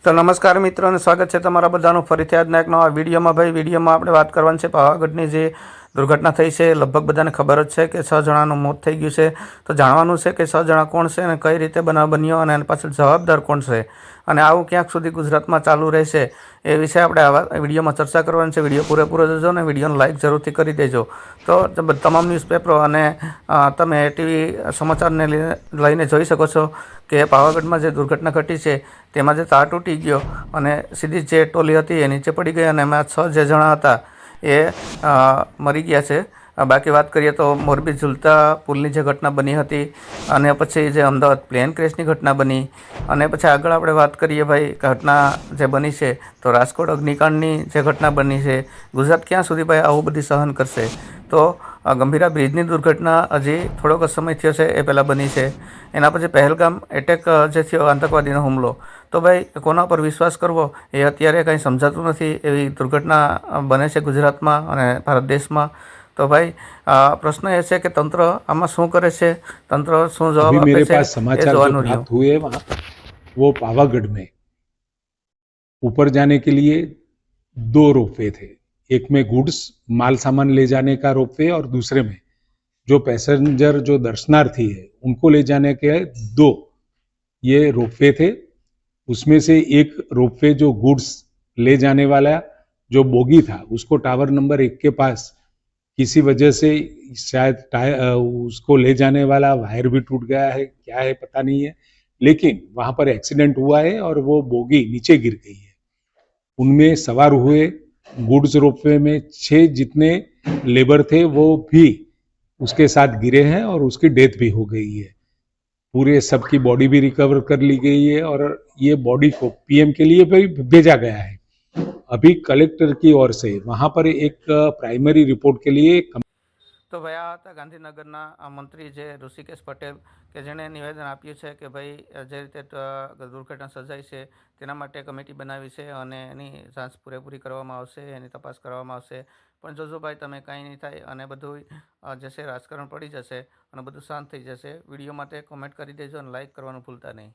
તો નમસ્કાર મિત્રો અને સ્વાગત છે તમારા બધાનું ફરીથી આજના એક નવા વિડીયોમાં. ભાઈ વિડીયોમાં આપણે વાત કરવાની છે પાવાગઢની જે દુર્ઘટના થઈ છે. લગભગ બધાને ખબર જ છે કે 6 જણાનું મોત થઈ ગયું છે. તો જાણવાનું છે કે 6 જણા કોણ છે અને કઈ રીતે બનાવ બન્યો અને એની પાછળ જવાબદાર કોણ છે અને આવું ક્યાંક સુધી ગુજરાતમાં ચાલુ રહેશે એ વિશે આપણે આવા વિડીયોમાં ચર્ચા કરવાની છે. વિડીયો પૂરેપૂરો જોજો અને વિડીયોને લાઇક જરૂરથી કરી દેજો. તો તમામ ન્યૂઝપેપરો અને તમે ટીવી સમાચારને લઈને જોઈ શકો છો કે પાવાગઢમાં જે દુર્ઘટના ઘટી છે તેમાં જે તાર તૂટી ગયો અને સીધી જે ટોલી હતી એ નીચે પડી ગઈ અને એમાં 6 જે જણા હતા એ મરી ગયા છે. બાકી વાત કરીએ તો મોરબી ઝૂલતા પુલની જે ઘટના બની હતી અને પછી જે અમદાવાદ પ્લેન ક્રેશની ઘટના બની અને પછી આગળ આપણે વાત કરીએ ભાઈ ઘટના જે બની છે તો રાજકોટ અગ્નિકાંડની જે ઘટના બની છે. ગુજરાત ક્યાં સુધી ભાઈ આવું બધી સહન કરશે? તો ગંભીરા બ્રિજની દુર્ઘટના હજી થોડોક સમય થયો છે એ પહેલાં બની છે. એના પછી પહેલગામ એટેક જે થયો આતંકવાદીનો હુમલો, તો ભાઈ કોના પર વિશ્વાસ કરવો એ અત્યારે કંઈ સમજાતું નથી. એવી દુર્ઘટના બને છે ગુજરાતમાં અને ભારત દેશમાં. તો ભાઈ પ્રશ્ન એ છે કે તંત્ર આમાં શું કરે છે, તંત્ર શું જવાબ अभी આપે मेरे છે पास એ समाचार जो જોવાનું રહ્યું. प्राप्त हुए वहाँ वो पावागढ़ में ऊपर जाने के लिए 2 रोपवे थे। एक में गुड्स माल सामान ले जाने का रोपवे और दूसरे में जो पैसेंजर जो दर्शनार्थी है उनको ले जाने के 2 ये रोपवे थे। उसमें से एक रोपवे जो गुड्स ले जाने वाला जो बोगी था उसको टावर नंबर 1 के पास किसी वजह से शायद उसको ले जाने वाला वायर भी टूट गया है, क्या है पता नहीं है, लेकिन वहां पर एक्सीडेंट हुआ है और वो बोगी नीचे गिर गई है। उनमें सवार हुए गुड्स रोपवे में 6 जितने लेबर थे वो भी उसके साथ गिरे हैं और उसकी डेथ भी हो गई है। पूरे सबकी बॉडी भी रिकवर कर ली गई है और ये बॉडी को पीएम के लिए भी भेजा गया है। अभी कलेक्टर की ओर से वहां पर एक प्राइमरी रिपोर्ट के लिए તો ભાઈ આ હતા ગાંધીનગરના મંત્રી જે ઋષિકેશ પટેલ કે જેણે નિવેદન આપ્યું છે કે ભાઈ જે રીતે દુર્ઘટના સર્જાઈ છે તેના માટે કમિટી બનાવી છે અને એની જાંચ પૂરેપૂરી કરવામાં આવશે, એની તપાસ કરવામાં આવશે. પણ જોજો ભાઈ તમે કાંઈ નહીં થાય અને બધું જશે રાજકારણ પડી જશે અને બધું શાંત થઈ જશે. વિડીયો માટે કોમેન્ટ કરી દેજો અને લાઇક કરવાનું ભૂલતા નહીં.